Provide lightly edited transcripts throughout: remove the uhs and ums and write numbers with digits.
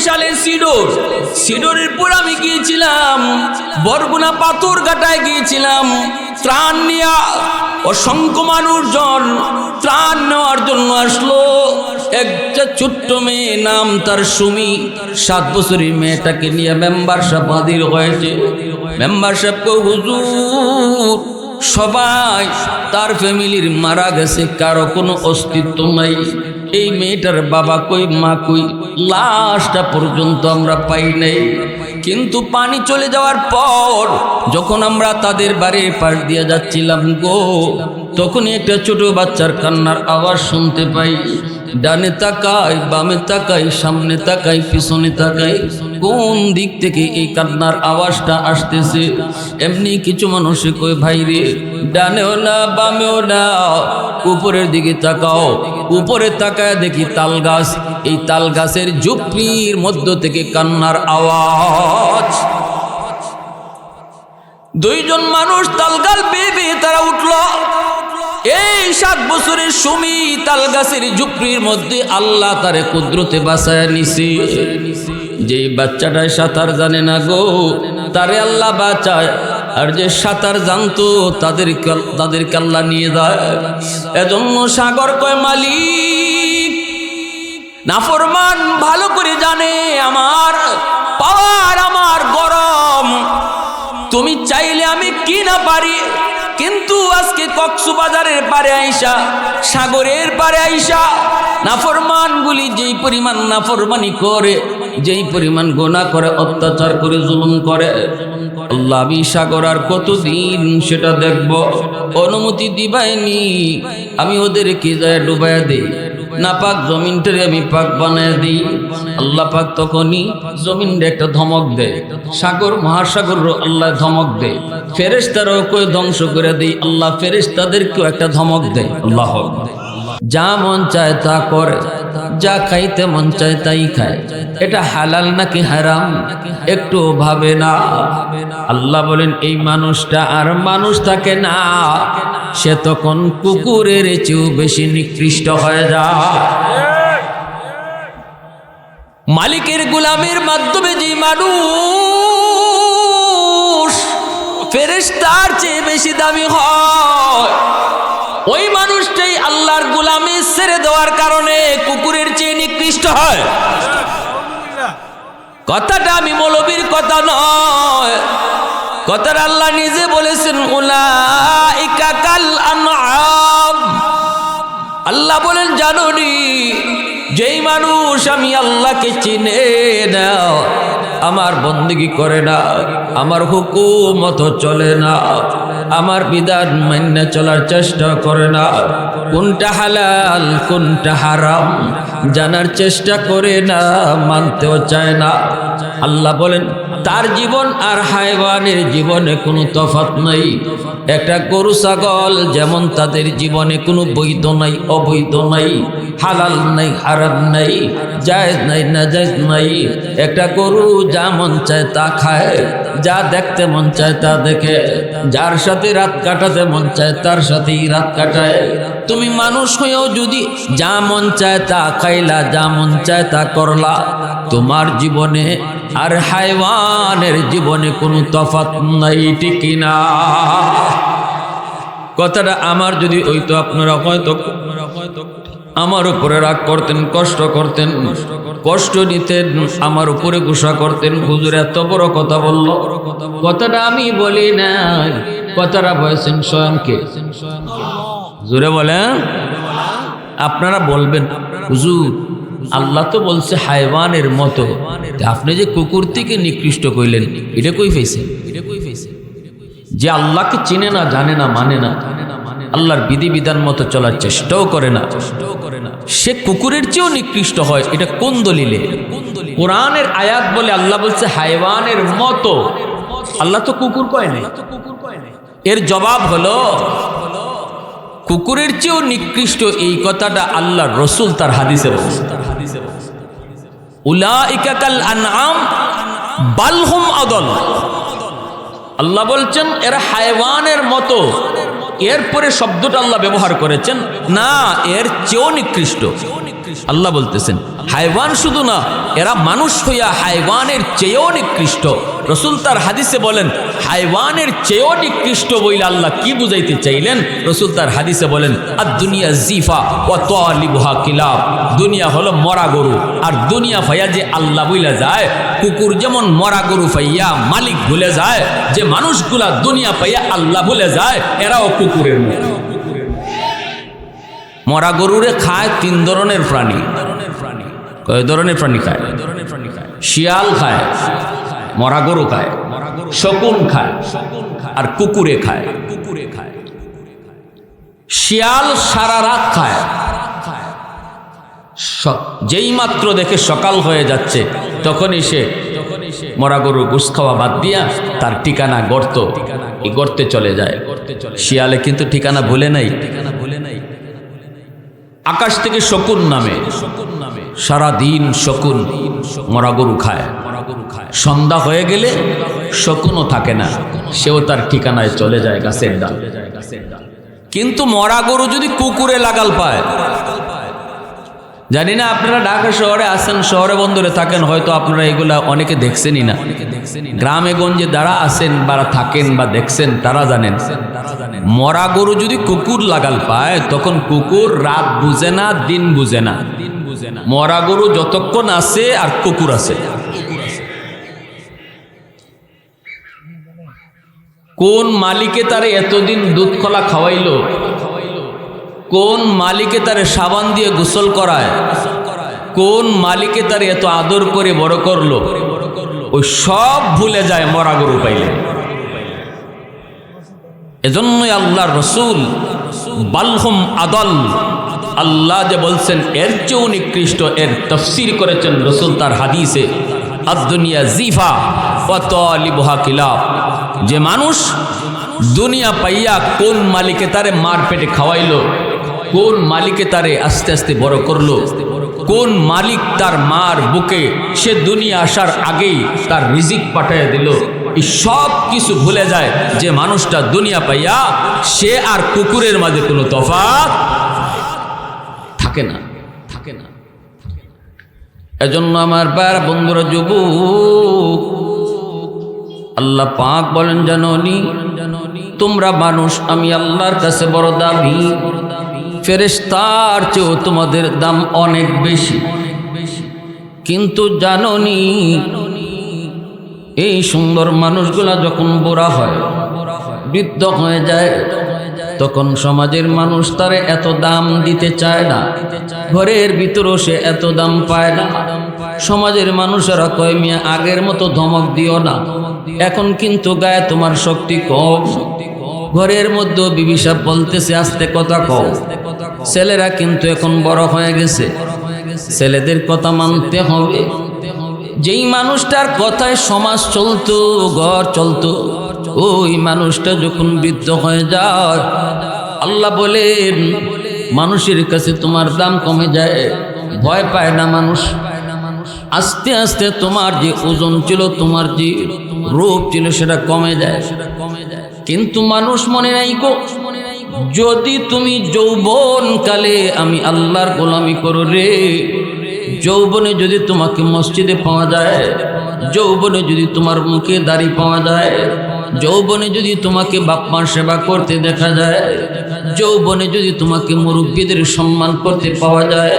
সালে সিডরের পর আমি গিয়েছিলাম বরগুনা পাথর ঘাটায় গিয়েছিলাম ত্রাণ নিয়ে। অসংখ্য মানুষজন ত্রাণ নেওয়ার জন্য আসলো। একটা ছোট্ট মেয়ে, নাম তার সুমি, 7 বছরের মেয়েটাকে নিয়ে মেম্বার সাহেব হাজির হয়েছে। মেম্বার সাহেবকে, হুজুর সবাই তার ফ্যামিলির মারা গেছে, কারো কোনো অস্তিত্ব নাই, এই মেয়েটার বাবা কই, মা কই, লাশটা পর্যন্ত আমরা পাই নাই। কিন্তু পানি চলে যাওয়ার পর যখন আমরা তাদের বাড়ির পাশ দিয়ে যাচ্ছিলাম গো, তখনই একটা ছোট বাচ্চার কান্নার আওয়াজ শুনতে পাই। ডানে তাকাই, বামে তাকাই, সামনে তাকাই, পিছনে তাকাই, কোন দিক থেকে এই কান্নার আওয়াজটা আসতেছে। এমনি কিছু মানুষে কই, ভাই রে ডানেও না বামেও না, উপরের দিকে তাকাও। উপরে তাকায় দেখি তাল গাছ, এই তাল গাছের ঝুপড়ির মধ্য থেকে কান্নার আওয়াজ। 2 জন মানুষ তালগাল বেয়ে বেয়ে তারা উঠল। এই 7 বছরের সুমি তাল গাছের ঝুপড়ির মধ্যে আল্লাহ তারে কুদরতে বাঁচায় নিছে। যে বাচ্চাটায় সাঁতার জানে না গো, তারে আল্লাহ বাঁচায়, আর যে সাঁতার জানতো তাদেরকে আল্লাহ নিয়ে যায়। এজন্য সাগর কয়, মালিক নাফরমান ভালো করে জানে আমার পাওয়ার, আমার গরম, তুমি চাইলে আমি কি না পারি। কিন্তু আজকে কক্সবাজারের পারে আইসা, সাগরের পারে আইসা নাফরমানগুলি যেই পরিমাণ নাফরমানি করে, যেই পরিমাণ গুনাহ করে, অত্যাচার করে, জুলুম করে, আল্লাহ আমি সাগর আর কতদিন সেটা দেখব। অনুমতি দিবাইনি, আমি ওদেরকে যায় ডুবাইয়া দিই, না পাক জমিনটারে আমি পাক বানায় দিই। আল্লাহ পাক তখনই জমিনটা একটা ধমক দেয়, সাগর মহাসাগর আল্লাহ ধমক দেয়, ফেরেশতারাও কই ধ্বংস করে দেয়, আল্লাহ ফেরেশতাদেরকেও একটা ধমক দেয়। আল্লাহ যা মন চায় তা করে, যা খাইতে মন চায় তাই খায়। এটা হালাল নাকি হারাম একটু ভাবে না। আল্লাহ বলেন এই মানুষটা আর মানুষ থাকে না, সে তখন কুকুরের চেয়েও বেশি নিকৃষ্ট হয়ে যায়। মালিকের গোলামের মাধ্যমে যে মানুষ ফেরেশতার চেয়ে বেশি দামি হয়, ওই মানুষটাই আল্লাহর গোলামি ছেড়ে দেওয়ার কারণে কুকুরের চেয়ে নিকৃষ্ট হয়। কথাটা আমি মৌলবীর কথা নয়, কথাটা আল্লাহ নিজে বলেছেন, উলাইকা কাল আনআম। আল্লাহ বলেন জানোনি, যেই মানুষ আমি আল্লাহকে চিনে না, আমার বন্দেগী করে না, আমার হুকুম মতো চলে না, আমার বিধান মেনে চলার চেষ্টা করে না, কোনটা হালাল কোনটা হারাম জানার চেষ্টা করে না, মানতেও চায় না, আল্লাহ বলেন তার জীবন আর হায়ওয়ানের জীবনে কোনো তফাৎ নাই। একটা গরু ছাগল যেমন তাদের জীবনে কোনো বৈধ নাই, অবৈধ নাই, হালাল নাই, হারাম নাই, জায়েজ নাই, নাজায়েজ নাই। একটা গরু যা মন চায় তা খায়, যা দেখতে মন চায় তা দেখে, যার সাথে রাত কাটাতে মন চায় তার সাথেই রাত কাটায়। তুমি মানুষ হয়েও যদি যা মন চায় তা খাইলা, যা মন চায় তা করলা, তোমার জীবনে আর হায়ওয়ানের জীবনে কোনো তফাৎ নাই, ঠিক না? কথাটা আমার যদি হইতো, আপনারা হয়তো আমার উপরে রাগ করতেন, কষ্ট করতেন, কষ্ট নিতেন, আমার উপরে গুসা করতেন, হুজুর এত বড় কথা বলল। কথাটা আমি বলি নাই, কথাটা বলেছেন স্বয়ংকে। জোরে বলেন, আপনারা বলবেন হুজুর আল্লাহ তো বলছে হায়ওয়ানের মতো, আপনি যে কুকুর থেকে নিকৃষ্ট কইলেন, এটা কই পেয়েছেন? যে আল্লাহকে চিনে না, জানে না, মানে না, আল্লাহর বিধিবিধান মতো চলার চেষ্টাও করে না, সে কুকুরের চেয়েও নিকৃষ্ট হয়। এটা কোন দলিলে? কোরআনের আয়াত বলে আল্লাহ বলছে হায়ওয়ানের মতো, আল্লাহ তো কুকুর কয় নাই। এর জবাব হলো কুকুরের চেয়েও নিকৃষ্ট এই কথাটা আল্লাহর রাসূল তার হাদিসে বলছে, উলাইকা কাল আনআম বাল হুম আদল। আল্লাহ বলছেন এরা হায়ওয়ানের মতো, এরপরে শব্দটা আল্লাহ ব্যবহার করেছেন না, এর চেয়েও নিকৃষ্ট। আল্লাহ বলতেছেন হাইওয়ান শুধু না, এরা মানুষ হইয়া হাইওয়ানের চেয়েও নিকৃষ্ট। রসুল তার হাদিসে বলেন হাইওয়ানের চেয়েও নিকৃষ্ট বইলে আল্লাহ কি বুঝাইতে চাইলেন? রসুল তার হাদিসে বলেন আর দুনিয়া জিফা ও তালিবুহা কিলাব, দুনিয়া হলো মরা গরু, আর দুনিয়া ফাইয়া যে আল্লাহ বইলা যায়, কুকুর যেমন মরা গরু ফাইয়া মালিক ভুলে যায়, যে মানুষগুলা দুনিয়া পাইয়া আল্লাহ ভুলে যায়, এরাও কুকুরের মতো। মরা গরুরে খায় তিন ধরনের প্রাণী। কয় ধরনের প্রাণী খায়? শিয়াল খায়, মরা গরু খায়, শকুন খায়, আর কুকুরে খায়। শিয়াল সারা রাত খায়, যেই মাত্র দেখে সকাল হয়ে যাচ্ছে তখনই সে মরা গরুর গোশত খাওয়া বাদ দিয়া তার ঠিকানা গর্ত, এই গর্তে চলে যায়। শিয়ালে কিন্তু ঠিকানা ভুলে নাই। আকাশ থেকে শকুন নামে, সারাদিন শকুন মরা গরু খায়। সন্ধ্যা হয়ে গেলে শকুনও থাকে না, সেও তার ঠিকানায় চলে যায়, গাছের ডাল। কিন্তু মরা গরু যদি কুকুরে লাগাল পায়, জানি না আপনারা ঢাকা শহরে আছেন, শহরে বন্দরে থাকেন, হয়তো আপনারা এগুলা অনেকে দেখছেনই না। গ্রামে গঞ্জে যারা আছেন বা থাকেন বা দেখছেন তারা জানেন, মরা গরু যদি কুকুর লাগাল পায় তখন কুকুর রাত বুঝে না, দিন বুঝে না। মরা গরু যতক্ষণ আছে আর কুকুর আছে। কোন মালিকে তারে এতদিন দুধ কলা খাওয়াইলো, কোন মালিকে তারে সাবান দিয়ে গোসল করায়, কোন মালিকে তারে এত আদর করে বড় করলো, ওই সব ভুলে যায় মরা গরু পাইলে। এজন্যই আল্লাহর রসুল বালহুম আদল, আল্লাহ যে বলছেন এর চেয়েও নিকৃষ্ট, এর তাফসীর করেছেন রসুল তার হাদিসে আদ-দুনিয়া জিফা ওয়া তালিবুহা কিলাব। যে মানুষ দুনিয়া পাইয়া কোন মালিকে তারে মার পেটে খাওয়াইলো, কোন মালিকে তারে আস্তে আস্তে বড় করলো, কোন মালিক তার মার বুকে সে দুনিয়া আসার আগেই তার রিজিক পাঠিয়ে দিল, এই সব কিছু ভুলে যায় যে মানুষটা দুনিয়া পাইয়া, সে আর কুকুরের মাঝে কোনো তফাৎ থাকে না। এজন্য আমার বার বন্ধুরা, যুবক, আল্লাহ পাক বলেন জানোনি তোমরা মানুষ আমি আল্লাহর কাছে বড় দামি, ফেরেশতার চেয়েও তোমাদের দাম অনেক বেশি। কিন্তু জানোনি এই সুন্দর মানুষগুলা যখন বুড়া হয়, বৃদ্ধ হয়ে যায়, তখন সমাজের মানুষ তারে এত দাম দিতে চায় না, ঘরের ভিতরেও সে এত দাম পায় না। সমাজের মানুষেরা কয় মিয়া আগের মতো ধমক দিও না, এখন কিন্তু গায়ে তোমার শক্তি কম। ঘরের মধ্যে বিবি সাহেব বলতেছে আস্তে কথা কও। ছেলেরা কিন্তু এখন বড় হয়ে গেছে, ছেলেদের কথা মানতে হবে। যেই মানুষটার কথায় সমাজ চলতো, ঘর চলতো, ওই মানুষটা যখন বৃদ্ধ হয়ে যায়, আল্লাহ বলেন মানুষের কাছে তোমার দাম কমে যায়, ভয় পায় না মানুষ। আস্তে আস্তে তোমার যে ওজন ছিল, তোমার যে রূপ ছিল, সেটা কমে যায়। কিন্তু মানুষ মনে রাখো, যদি তুমি যৌবন কালে আমি আল্লাহর গোলামি করো রে, যৌবনে যদি তোমাকে মসজিদে পাওয়া যায়, যৌবনে যদি তোমার মুখে দাড়ি পাওয়া যায়, যৌবনে যদি তোমাকে বাপমার সেবা করতে দেখা যায়, যৌবনে যদি তোমাকে মুরব্বীদের সম্মান করতে পাওয়া যায়,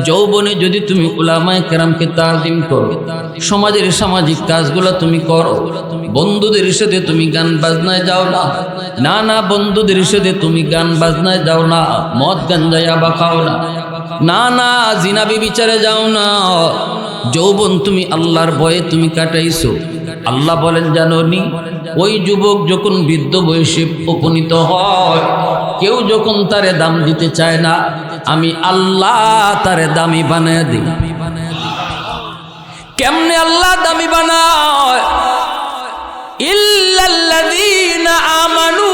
যৌবনে যদি তুমি উলামায়ে কেরামকে তাজিম করো, সমাজের সামাজিক কাজগুলো তুমি করো, বন্ধুদের সাথে তুমি গান বাজনায় যাও না, না না বন্ধুদের সাথে তুমি গান বাজনায় যাও না, মদ গাঞ্জা ইয়াবা খাও না, না না জিনা ব্যভিচারে যাও না, যৌবন তুমি আল্লাহর ভয়ে তুমি কাটাইছো। আল্লাহ বলেন জানোনি ওই যুবক যখন বৃদ্ধ বয়সে উপনীত হয়, কেউ যখন তারে দাম দিতে চায় না, আমি আল্লাহ তারে দামি বানায় দিই। কেমনে আল্লাহ দামি বানায়? ইল্লাল্লাযীনা আমানু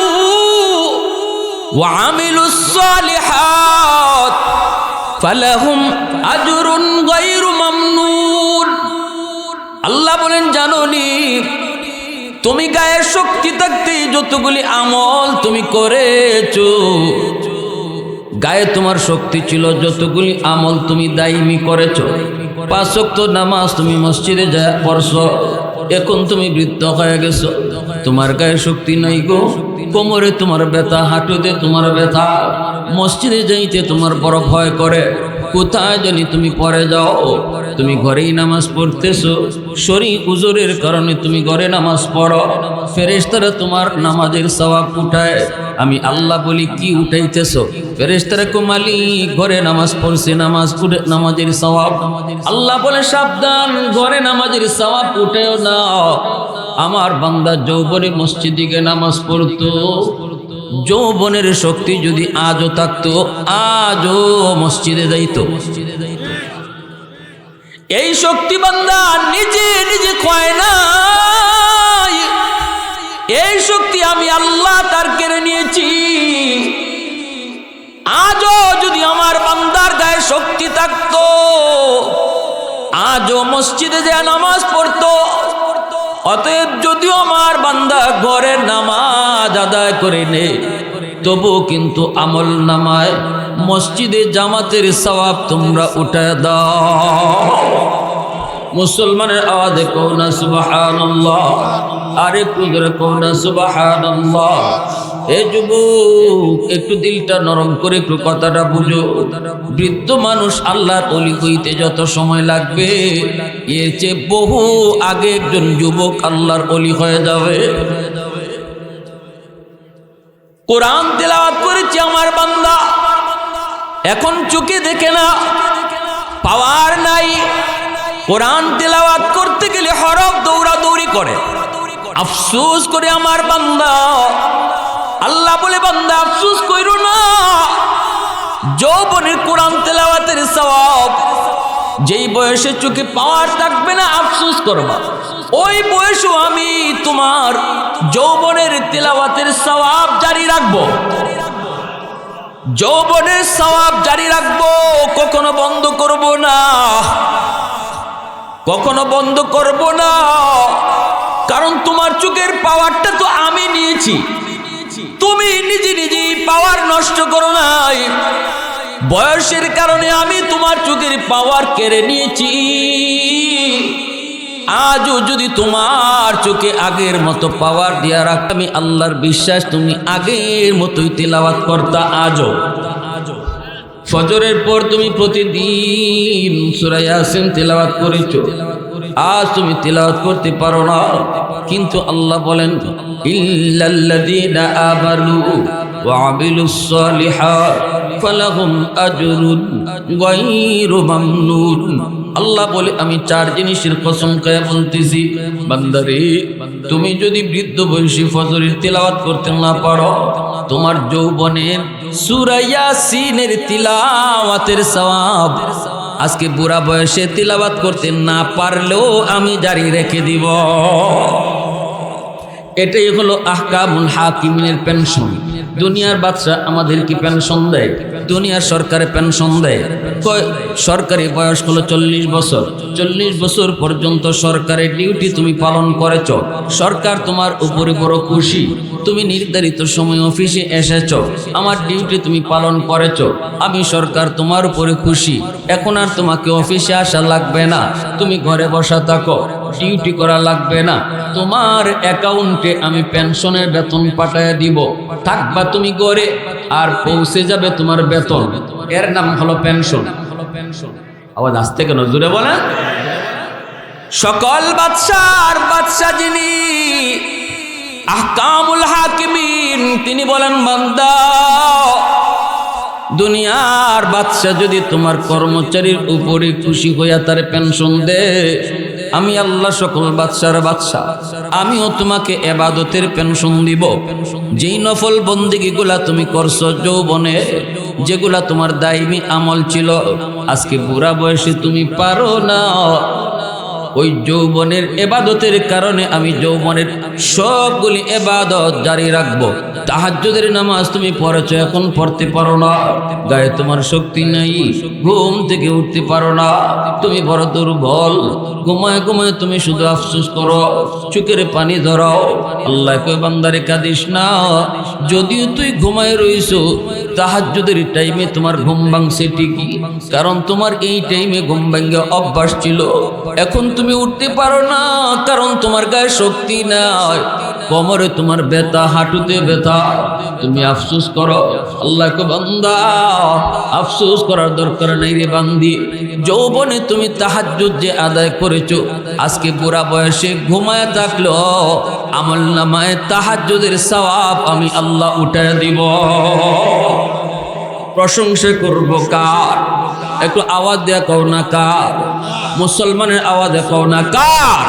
ওয়া আমিলুস সালিহাত ফালাহুম আজরুন গায়রু মামনুন। আল্লাহ বলেন জানোনি তুমি গায়ের শক্তি থাকতে যতগুলি আমল তুমি করেছো, গায়ে তোমার শক্তি ছিল, যতগুলি আমল তুমি দায়মি করেছো, 5 ওয়াক্ত নামাজ তুমি মসজিদে যা পড়ছো, এখন তুমি বৃদ্ধ হয়ে গেছো, তোমার গায়ে শক্তি নাই গো, কোমরে তোমার ব্যথা, হাঁটুতে তোমার ব্যথা, মসজিদে যাইতে তোমার বড় ভয় করে, কোথায় জানি তুমি পড়ে যাও, তুমি ঘরেই নামাজ পড়তেছো, শরীর উজুরের কারণে তুমি ঘরে নামাজ পড়ো, ফেরেশতারা তোমার নামাজের সওয়াব উঠায়। আমি আল্লাহ বলি কি উঠাইতেছো? ফেরেশতারা কো মালিক ঘরে নামাজ পড়ছে, নামাজের সওয়াব। আল্লাহ বলে সাবধান, ঘরে নামাজের সওয়াব উঠায়ও না। আমার বান্দা যৌবনে মসজিদে গিয়ে নামাজ পড়তো, যৌবনের শক্তি যদি আজও থাকতো, আজও মসজিদে যাইতো। এই শক্তি বান্দা নিজে নিজে কয় না, এই শক্তি আমি আল্লাহ তার কেড়ে নিয়েছি। আজও যদি আমার বান্দার গায়ে শক্তি থাকতো, আজও মসজিদে যে নামাজ পড়তো। অতএব যদিও আমার বান্দা ঘরের নামাজ আদায় করে নে, তবু কিন্তু আমল নামায় মসজিদে জামাতের সওয়াব তোমরা উঠে দাও। মুসলমানের আওয়াজে কও না সুবহানাল্লাহ, আরে কুদরে কও না সুবহানাল্লাহ। এ যুবক, একটু দিলটা নরম করে একটু কথাটা বুঝো। বৃদ্ধ মানুষ আল্লাহর ওলি হইতে যত সময় লাগবে, এর চেয়ে বহু আগে একজন যুবক আল্লাহর ওলি হয়ে যাবে। কোরআন তেলাওয়াত করেছি আমার বান্দা, এখন চোখে দেখে না, পাওয়ার নাই। কোরআন তেলাওয়াত করতে গেলে হরফ দৌড়াদৌড়ি করে, আফসোস করে আমার বান্দা। আল্লাহ বলে বান্দা আফসোস কইরো না, যৌবনের কোরআন তেলাওয়াতের সওয়াব যেই বয়সে চোখে পাওয়ার থাকবে না, আফসোস করবা, ওই বয়সও আমি তোমার যৌবনের তেলাওয়াতের সওয়াব জারি রাখবো, যৌবনের সওয়াব জারি রাখবো, কখনো বন্ধ করব না, কখনো বন্ধ করব না। কারণ তোমার চোখের পাওয়ারটা তো আমি নিয়েছি, তুমি নিজে নিজেই পাওয়ার নষ্ট করো নাই। বয়সের কারণে আমি তোমার চোখের পাওয়ার কেড়ে নিয়েছি। আজও যদি তোমার চোখে আগের মতো পাওয়ার দিয়া রাখ, আমি আল্লাহর বিশ্বাস তুমি আগের মতোই তিলাওয়াত করতা। আজও ফজরের পর তুমি প্রতিদিন সূরা ইয়াসিন তিলাওয়াত করেছো, আজ তুমি তিলাওয়াত করতে পারো না, কিন্তু আল্লাহ বলেন ইল্লাল্লাযীনা আমানু ওয়া আমিলুস সালিহাত ফালাহুম আজরুন গায়রু মামনুন। আল্লাহ বলে আমি 4 জিনিসের কসম করে বলতেছি, বান্দারে তুমি যদি বৃদ্ধ বয়সী ফজরের তিলাওয়াত করতে না পারো, তোমার যৌবনের সূরা ইয়াসিনের তিলাওয়াতের সওয়াব আজকে বুড়া বয়সে তিলাওয়াত করতে না পারলেও আমি জারি রেখে দিব। এটাই হলো আহকামুল হাকিমিনের পেনশন। দুনিয়ার বাদশা আমাদের কি পেনশন দেয়? দুনিয়ার সরকারে পেনশন দেয়। সরকারি বয়স হলো 40 বছর। 40 বছর পর্যন্ত সরকারি ডিউটি তুমি পালন করেছ, সরকার তোমার উপরে বড় খুশি। তুমি নির্ধারিত সময় অফিসে এসেছ, আমার ডিউটি তুমি পালন করেছ, আমি সরকার তোমার উপরে খুশি। এখন আর তোমাকে অফিসে আসা লাগবে না, তুমি ঘরে বসা থাকো, ডিউটি করা লাগবে না। তোমার অ্যাকাউন্টে আমি পেনশনের বেতন পাঠাইয়া দিব, থাকবা তুমি ঘরে, আর পৌঁছে যাবে তোমার বেতন। এর নাম হলো পেনশন। আওয়াজ আসতে কেন, জোরে বলেন। সকল বাদশার বাদশা যিনি আহকামুল হাকিমিন, তিনি বলেন বান্দা, দুনিয়ার বাদশা যদি তোমার কর্মচারীর উপরে খুশি হইয়া তার পেনশন দে, আমি আল্লাহ সকল বাদশার বাদশা, আমিও তোমাকে ইবাদতের পেনশন দিব। যেই নফল বন্দেগীগুলা তুমি করছো যৌবনে, যেগুলা তোমার দায়মি আমল ছিল, আজকে বুড়া বয়সে তুমি পারো না, ওই যৌবনের ইবাদতের কারণে আমি যৌবনের সবগুলি ইবাদত জারি রাখবো। তাহাজ্জুদের নামাজ তুমি পড়েছো, এখন পড়তে পারো না, গায়ে তোমার শক্তি নেই, ঘুম থেকে উঠতে পারো না, তুমি বড় দুর্বল, ঘুমায় ঘুমায় তুমি শুধু আফসোস করো, চোখের পানি ধরাও। আল্লাহকে বান্দারে কাঁদিস না, যদিও তুই ঘুমায় রইছো, তাহাজ্জুদের টাইমে তোমার ঘুম ভাঙছে ঠিকই, কারণ তোমার এই টাইমে ঘুম ভাঙা অভ্যাস ছিল। এখন তুমি উঠতে পারো না, কারণ তোমার গায়ে শক্তি নাই, কোমরে তোমার ব্যথা, হাঁটুতে ব্যথা, তুমি আফসোস করো। আল্লাহকে বান্দা, আফসোস করার দরকার নাই রে বান্দি। যৌবনে তুমি তাহাজ্জুদ যে আদায় করেছো, আজকে বুড়া বয়সে ঘুমায় থাকলো, আমলনামায় তাহাজ্জুদের সওয়াব আমি আল্লাহ উঠায় দিব। প্রশংসা করব কার? একটু আওয়াজ দেয়া কও না কার? মুসলমানের আওয়াজে কও না কার?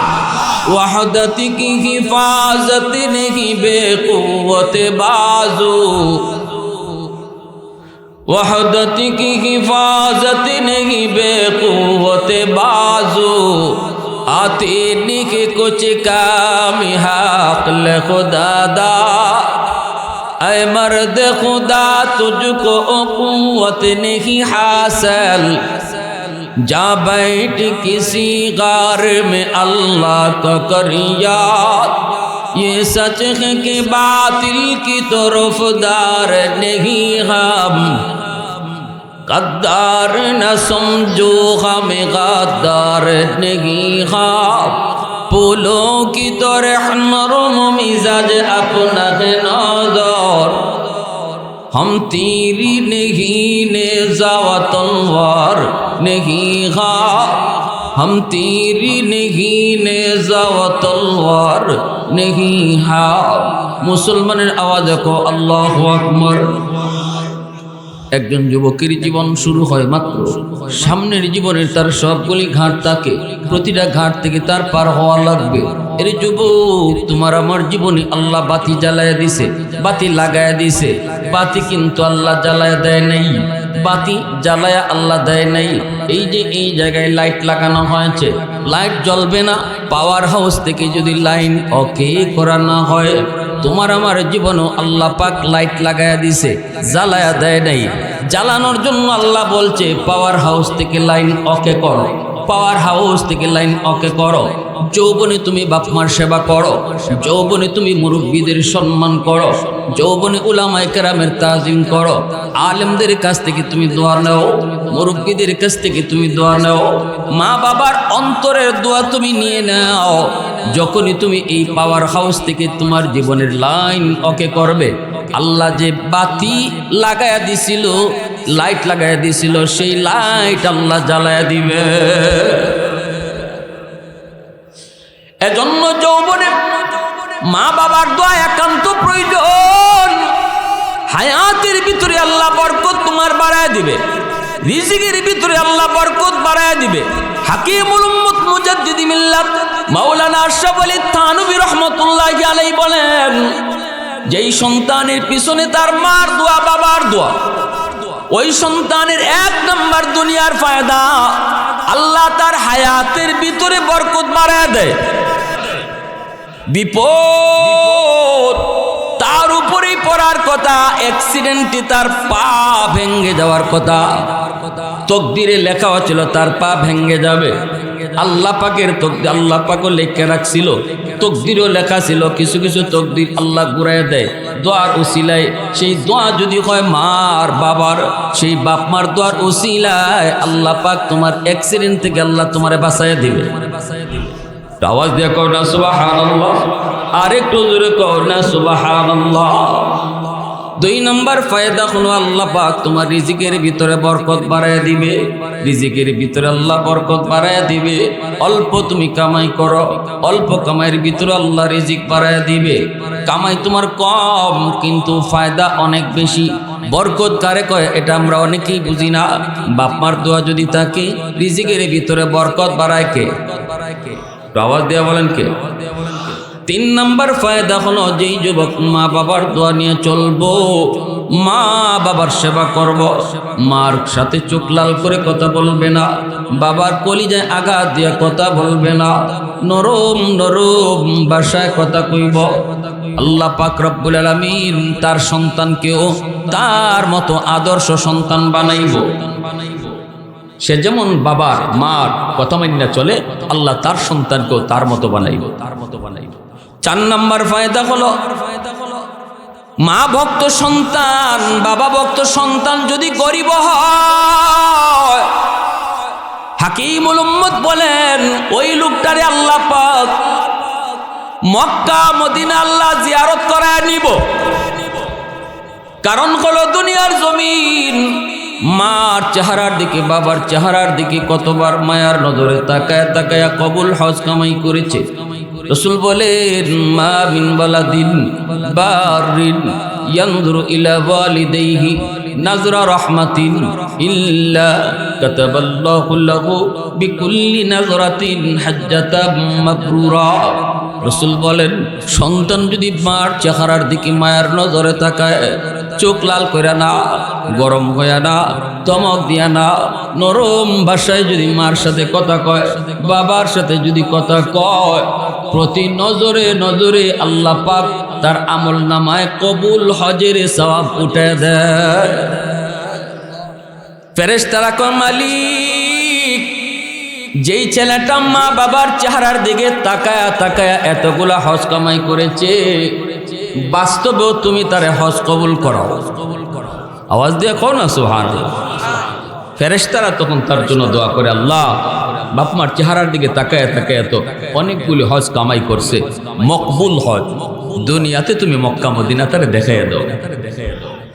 ওয়াহদাতি কি হিফাজত নেহি বেকুওতে বাজু, ওয়াহদাতি কি হিফাজত নেহি বেকুওতে বাজু, आते निके कुछ काम हक ले खुदा दा, ऐ मर्द खुदा तुझको कुव्वत नहीं हासिल, जा बैठ किसी गार में अल्लाह का कर याद, ये सच है कि बातिल की तरफदार नहीं हम, गद्दार न समझो हमें गद्दार नहीं हम, फूलों की तरह नरम मिजाज अपना है नज़र, हम तेरी नहीं नेज़ा व तलवार नहीं हम, हम तेरी नहीं नेज़ा व तलवार नहीं हम। मुसलमाনের आवाज को अल्लाहु अकबर। একজন যুবকের জীবন শুরু হয় মাত্র, সামনের জীবনের তার সবগুলি ঘাট থাকে, প্রতিটা ঘাট থেকে তার পার হওয়া লাগবে। এর যুবক, তোমার আমার জীবনে আল্লাহ বাতি জ্বালায়া দিছে, বাতি লাগায়া দিছে, বাতি কিন্তু আল্লাহ জ্বালায়া দেয় নাই, বাতি জ্বালায়া আল্লাহ দেয় নাই। এই যে এই জায়গায় লাইট লাগানো হয়েছে, লাইট জ্বলবে না, পাওয়ার হাউস থেকে যদি লাইন ওকে করা না হয়, তোমার আমার জীবনও আল্লাহ পাক লাইট লাগায়া দিছে, জ্বালায়া দেয় নাই। জ্বালানোর জন্য আল্লাহ বলছে পাওয়ার হাউস থেকে লাইন ওকে করো, পাওয়ার হাউস থেকে লাইন ওকে করো। যৌবনে তুমি বাপমার সেবা করো, যৌবনে তুমি মুরব্বীদের সম্মান করো, যৌবনে উলামায়ে কেরামের তাজিম করো, আলেমদের কাছ থেকে তুমি দোয়া নাও, মুরব্বীদের কাছ থেকে তুমি দোয়া নাও, মা বাবার অন্তরের দোয়া তুমি নিয়ে নাও। যখনই তুমি এই পাওয়ার হাউস থেকে তোমার জীবনের লাইন ওকে করবে, আল্লাহ যে বাতি লাগায়া দিছিল, লাইট লাগায়া দিছিল, সেই লাইট আল্লাহ জ্বালায়া দিবে। এজন্য যৌবনে মা বাবার দোয়া একান্ত প্রয়োজন। হায়াতের ভিতরে আল্লাহ বরকত তোমার বাড়ায় দিবে, রিজিকের ভিতরে আল্লাহ বরকত বাড়ায় দিবে। হাকিমুল উম্মত মুজাদ্দিদি মিল্লাত মাওলানা আশরাফ আলী থানভী রাহমাতুল্লাহি আলাইহি বলেন, যেই সন্তানের পিছনে তার মার দোয়া, বাবার দোয়া, ওই সন্তানের এক নম্বর দুনিয়ার ফায়দা, আল্লাহ তার হায়াতের ভিতরে বরকত বাড়ায় দেয়। বিপদ তার উপরেই পড়ার কথা, অ্যাক্সিডেন্টে তার পা ভেঙে যাওয়ার কথা, তকদিরে লেখা ছিল তার পা ভেঙে যাবে। আল্লাহ পাকের তকদির, আল্লাহ পাকও লেখা রাখছিল, তকদিরও লেখা ছিল। কিছু কিছু তকদির আল্লাহ ঘুরাইয়া দেয় দোয়ার উসিলায়। সেই দোয়া যদি হয় মার বাবার, সেই বাপ মার দোয়ার উসিলায় আল্লাহ পাক তোমার অ্যাক্সিডেন্ট থেকে আল্লাহ তোমারে বাঁচাইয়া দিবে। আওয়াজ দিয়ে কও না সুবহানাল্লাহ, আরেকটু জোরে কও না সুবহানাল্লাহ। দুই নম্বর ফায়দা হলো আল্লাহ পাক তোমার রিজিকের ভিতরে বরকত বাড়ায় দিবে, রিজিকের ভিতরে আল্লাহ বরকত বাড়ায় দিবে। অল্প তুমি কামাই করো, অল্প কামাইয়ের ভিতরে আল্লাহ রিজিক বাড়ায় দিবে। কামাই তোমার কম কিন্তু ফায়দা অনেক বেশি। বরকত কারে কয় এটা আমরা অনেকেই বুঝি না। বাপমার দোয়া যদি থাকে, রিজিকের ভিতরে বরকত বাড়ায় কে? আওয়াজ দেয়া বলেন কে? তিন নাম্বার ফায়দা হলো, যেই যুবক মা বাবার দোয়া নিয়ে চলবো, মা বাবার সেবা করব, মার সাথে চোখ লাল করে কথা বলবে না, বাবার কলিজায় আঘাত দিয়ে কথা বলবে না, নরম নরম ভাষায় কথা কইব। আল্লাহ পাক রব্বুল আলামিন তার সন্তানকেও তার মতো আদর্শ সন্তান বানাইব। সে যেমন বাবার মার কথা মাইনা চলে, আল্লাহ তার সন্তানকেও তার মতো বানাইব। চার নাম্বার ফায়দা হলো, মা ভক্ত সন্তান, বাবা ভক্ত সন্তান যদি গরিব হয়, হাকিমুল উম্মত বলেন ওই লোকটারে আল্লাহ পাক মক্কা মদিনা আল্লাহ জিয়ারত করায় নিব। কারণ হলো দুনিয়ার জমিন মার চেহারার দিকে বাবার চেহারার দিকে কতবার মায়ার নজরে তাকায় তাকায়া কবুল হজ কামাই করেছে। রাসূল বলেন, মা মিন ওয়ালাদিন বারিন ইয়ানজুরু ইলা ওয়ালিদাইহি নাজরা রাহমাতিন ইল্লা কাতাবাল্লাহু লাহু বিকুল্লি নাজরাতিন হাজ্জাতাম মাবরুরা। রাসূল বলেন, সন্তান যদি মার চেহারার দিকে মায়ার নজরে তাকায়, চোখ লাল করে না, গরম হয়ে না, ধমক দিয়া না, নরম ভাষায় যদি মার সাথে কথা কয়, বাবার সাথে যদি কথা কয়, প্রতি নজরে নজরে আল্লাহ পাক তার আমল নামায় কবুল হজের সওয়াব উঠে দেয়। ফেরেশতারা কয়, মালিক, যেই ছেলেটা মা বাবার চেহারার দিকে তাকায়া তাকায়া এতগুলা হজ কামাই করেছে, বাস্তবেও তুমি তারে হজ কবুল করো। আওয়াজ দিয়ে কও না সুবহানাল্লাহ। ফেরেশতারা তখন তার জন্য দোয়া করে, আল্লাহ, বাপ মার চেহারার দিকে তাকায় তাকায় তো অনেকগুলি হজ কামাই করছে, মকবুল হজ, দুনিয়াতে তুমি মক্কা মদিনা তারে দেখাইয়া দাও।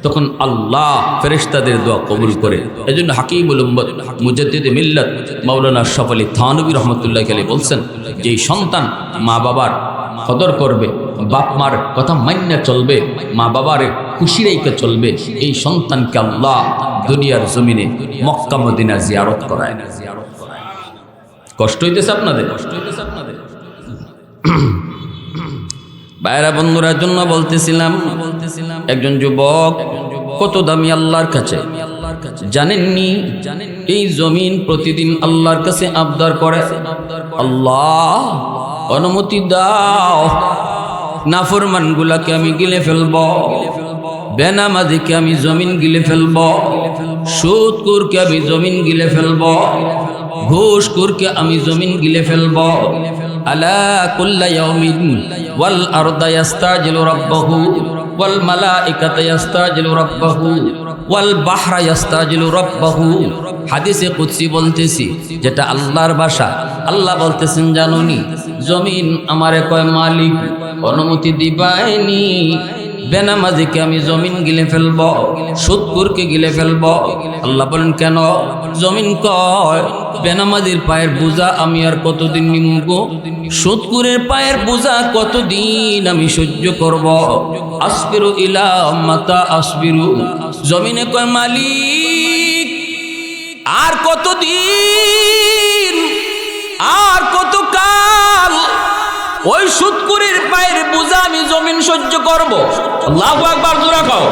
তখন আল্লাহ ফেরেশতাদের দোয়া কবুল করে। এজন্য হাকিমুল উম্মত মুজাদ্দিদে মিল্লাত মাওলানা আশরাফ আলী থানভী রাহমাতুল্লাহি আলাইহি বলছেন, যেই সন্তান মা বাবার কদর করবে, বাপ মার কথা মান্য চলবে, মা বাবার খুশি রেখে চলবে, এই সন্তানকে আল্লাহ দুনিয়ার জমিনে মক্কা মদিনা জিয়ারত করায়। কষ্ট হইতেছে আপনাদের? বাইরা বন্ধুরার জন্য বলতেছিলাম, একজন যুবক কত দামি আল্লাহর কাছে জানেননি? এই জমিন প্রতিদিন আল্লাহর কাছে আবদার করে, আল্লাহ অনুমতি দাও, নাফরমান গুলাকে আমি গিলে ফেলব, বেনামাজিকে আমি জমিন গিলে ফেলব, সুদখোরকে আমি জমিন গিলে ফেলব, ঘুষখোরকে আমি জমিন গিলে ফেলব। আলা কুল্লা ইয়াউমিন ওয়াল আরদা ইস্তাজিলু রাব্বাহু ওয়াল মালাইকাতু ইস্তাজিলু রাব্বাহু ওয়াল বাহরা ইস্তাজিলু রাব্বাহু। হাদিসে কুদসি বলতেছি, যেটা আল্লাহর ভাষা। আল্লাহ বলতেছেন, জানোনি জমিন আমারে কয়, মালিক অনুমতি দিবাইনি, বেনামাজিকে আমি জমিন গিলে ফেলব, সুদখোরকে গিলে ফেলব। আল্লাহ বলেন, কেন? জমিন কয়, বেনামাজির পায়ের বোঝা আমি আর কতদিন নিমব, সুদখোরের পায়ের বোঝা কতদিন আমি সহ্য করব। আসবিরু ইলা মাতা আসবিরু। জমিনে কয়, মালিক আর কতদিন, আর কত কাল ওই সুদখোরের পায়ের বোঝা আমি জমিন সহ্য করব? আল্লাহু আকবার, জোরে কও।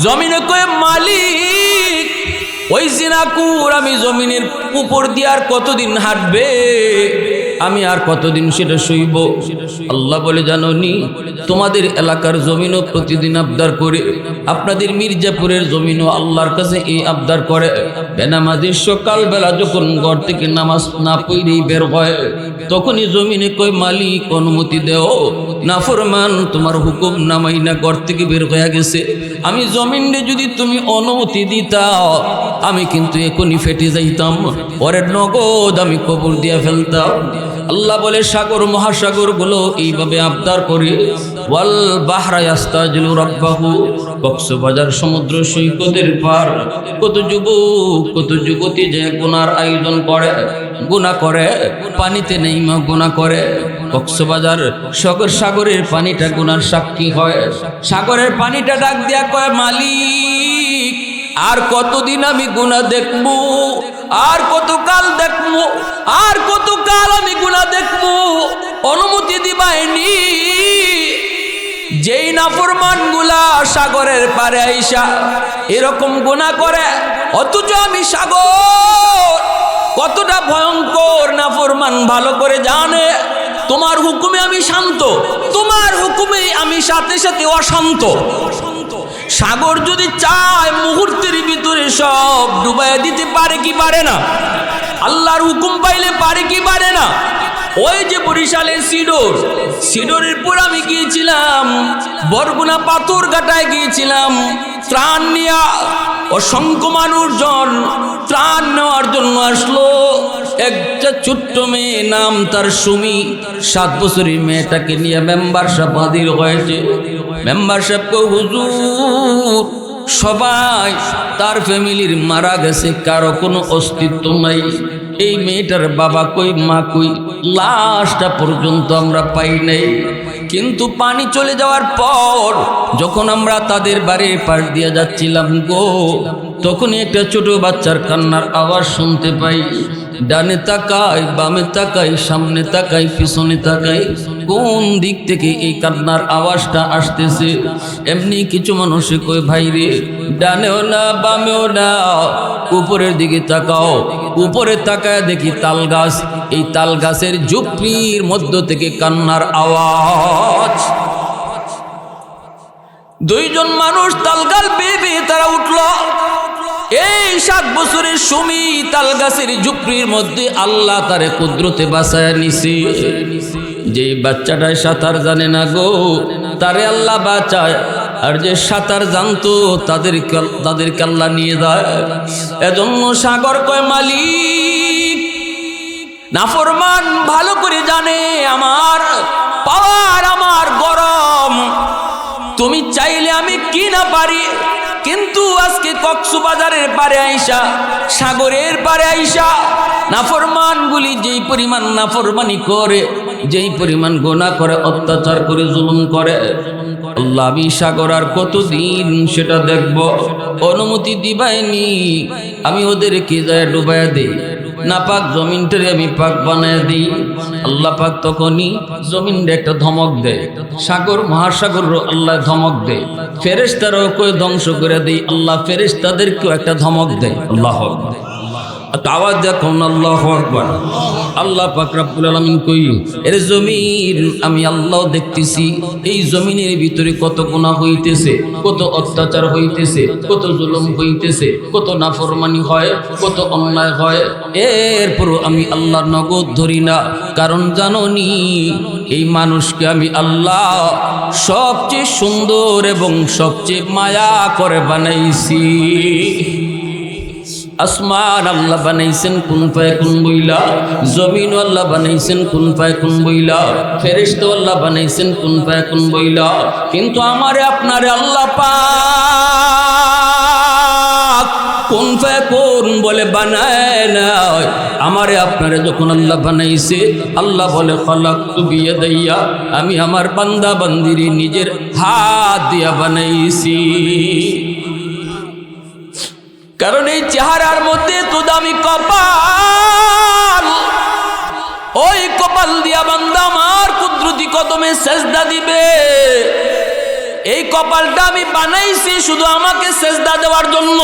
জমিনে কয়, মালিক ওই জিনাকুর আমি জমিনের উপর দিয়ে আর কতদিন হাঁটবে, আমি আর কতদিন সেটা সইব। আল্লাহ বলে, জানোনি তোমাদের এলাকার জমিনও প্রতিদিন আবদার করে, আপনাদের মির্জাপুরের জমিনও আল্লাহর কাছে এই আবদার করে, বেনামাজির সকালবেলা যখন ঘর থেকে নামাজ না পড়েই বের হয়, তখনই জমিনে কয়, মালিক অনুমতি দেও, নাফরমান তোমার হুকুম নামাই না ঘর থেকে বের হয়ে গেছে, আমি জমিনে যদি তুমি অনুমতি দিতাও আমি কিন্তু এখনই ফেটে যাইতাম, পরের নগদ আমি কবর দিয়ে ফেলতাম। আল্লাহ বলে, সাগর মহাসাগর গুলো এইভাবে আবদার করে, ওয়াল বাহরা ইস্তাজিলু রাব্বাহু। কক্সবাজার সমুদ্র সৈকতের পার কত যুবক কত যুবতী যে গুনার আয়োজন করে, গুনাহ করে, পানিতে নেইমা গুনাহ করে। কক্সবাজার সাগরের পানিটা গুনার সাক্ষী হয়। সাগরের পানিটা ডাক দিয়া কয়, মালিক আর কতদিন আমি গুনাহ দেখবো, আর কতকাল দেখবো, আর কতকাল আমি গুনাহ দেখবো, অনুমতি দিবাইনি যেই নাফরমান গুলা সাগরের পারে আইসা এরকম গুনাহ করে, অথচ আমি সাগর কতটা ভয়ঙ্কর নাফরমান ভালো করে জানে। তোমার হুকুমে আমি শান্ত, তোমার হুকুমে আমি সাথে সাথে অশান্ত। সাগর যদি চায় মুহূর্তের ভিতরে সব ডুবাইয়া দিতে পারে কি পারে না? আল্লাহর হুকুম পাইলে পারে কি পারে না? ওই যে বরিশালের সিডরের পর আমি গিয়েছিলাম, বরগুনা পাথর ঘাটায় গিয়েছিলাম ত্রাণ নিয়া। অসংখ্য মানুষজন ত্রাণ নেওয়ার জন্য আসলো। একটা ছোট্ট মেয়ে, নাম তার সুমি, 7 বছরের মেয়েটাকে নিয়ে মেম্বার সাহেব হাজির হয়েছে। মেম্বার সাহেবকে, হুজুর সবাই তার ফ্যামিলির মারা গেছে, কারো কোনো অস্তিত্ব নাই। এই মেয়েটার বাবা কই, মা কই, লাশটা পর্যন্ত আমরা পাই নাই। কিন্তু পানি চলে যাওয়ার পর যখন আমরা তাদের বাড়ির পাশ দিয়ে যাচ্ছিলাম গো, তখনই একটা ছোট বাচ্চার কান্নার আওয়াজ শুনতে পাই। ডানে তাকাই, বামে তাকাই, সামনে তাকাই, পিছনে তাকাই, কোন দিক থেকে এই কান্নার আওয়াজটা আসতেছে। এমনি কিছু মানুষে কই, ভাই রে ডানেও না বামেও না, উপরের দিকে তাকাও। উপরে তাকায় দেখি তাল গাছ, এই তাল গাছের ঝুপড়ির মধ্য থেকে কান্নার আওয়াজ। 2 জন মানুষ তালগাল বেয়ে তারা উঠল। এই 7 বছরের সুমি তাল গাছের ঝুপড়ির মধ্যে আল্লাহ তারে কুদরতে বাঁচায় নিছে। যে বাচ্চাটায় সাঁতার জানে না গো, তারে আল্লাহ বাঁচায়, আর যে সাঁতার জানতো তাদেরকে আল্লাহ নিয়ে যায়। এজন্য সাগর কয়, মালিক নাফরমান ভালো করে জানে আমার পাওয়ার, আমার গরম। তুমি চাইলে আমি কি না পারি, কিন্তু আজকে কক্সবাজারের পারে আইসা, সাগরের পারে আইসা নাফরমানগুলি যেই পরিমাণ নাফরমানি করে, যেই পরিমাণ গুনাহ করে, অত্যাচার করে, জুলুম করে, আল্লাহ আমি সাগর আর কতদিন সেটা দেখব? অনুমতি দিবাইনি আমি ওদেরকে যায় ডুবাইয়া দিই, না পাক জমিনটারে আমি পাক বানায় দিই। আল্লাহ পাক তখনই জমিনটা একটা ধমক দেয়, সাগর মহাসাগর আল্লাহ ধমক দেয়, ফেরেশতারাও কই ধ্বংস করে দেয়, আল্লাহ ফেরেশতাদেরকেও একটা ধমক দেয়। আল্লাহু আকবার, আওয়াজ দেখুন আল্লাহু আকবার। আল্লাহ পাক রব্বুল আলামিন কই, এর জমিন আমি আল্লাহ দেখতেছি, এই জমিনের ভিতরে কত গুনাহ হইতেছে, কত অত্যাচার হইতেছে, কত জুলুম হইতেছে, কত নাফরমানি হয়, কত অন্যায় হয়। এরপর আমি আল্লাহর নগদ ধরি না, কারণ জানোনি এই মানুষকে আমি আল্লাহ সবচেয়ে সুন্দর এবং সবচেয়ে মায়া করে বানাইছি। আসমান আল্লাহ বানাইছেন কুন ফায়াকুন বইলা, জমিন আল্লাহ বানাইছেন কুন ফায়াকুন বইলা, ফেরেশতা আল্লাহ বানাইছেন কুন ফায়াকুন বইলা, কিন্তু আমারে আপনারে আল্লাহ পাক কুন ফায়াকুন বলে বানায় না। আমারে আপনারে যখন আল্লাহ বানাইছে, আল্লাহ বলে খালাকতু বিয়াদাইয়া, আমি আমার বান্দা বান্দিরে নিজের হাত দিয়া বানাইছি। কারণ এই চেহারার মধ্যে তো দামি কপাল, ওই কপাল দিয়া বান্দা আমার কুদরতি কদমে সেজদা দিবে। এই কপালটা আমি বানাইছি শুধু আমাকে সেজদা দেওয়ার জন্য।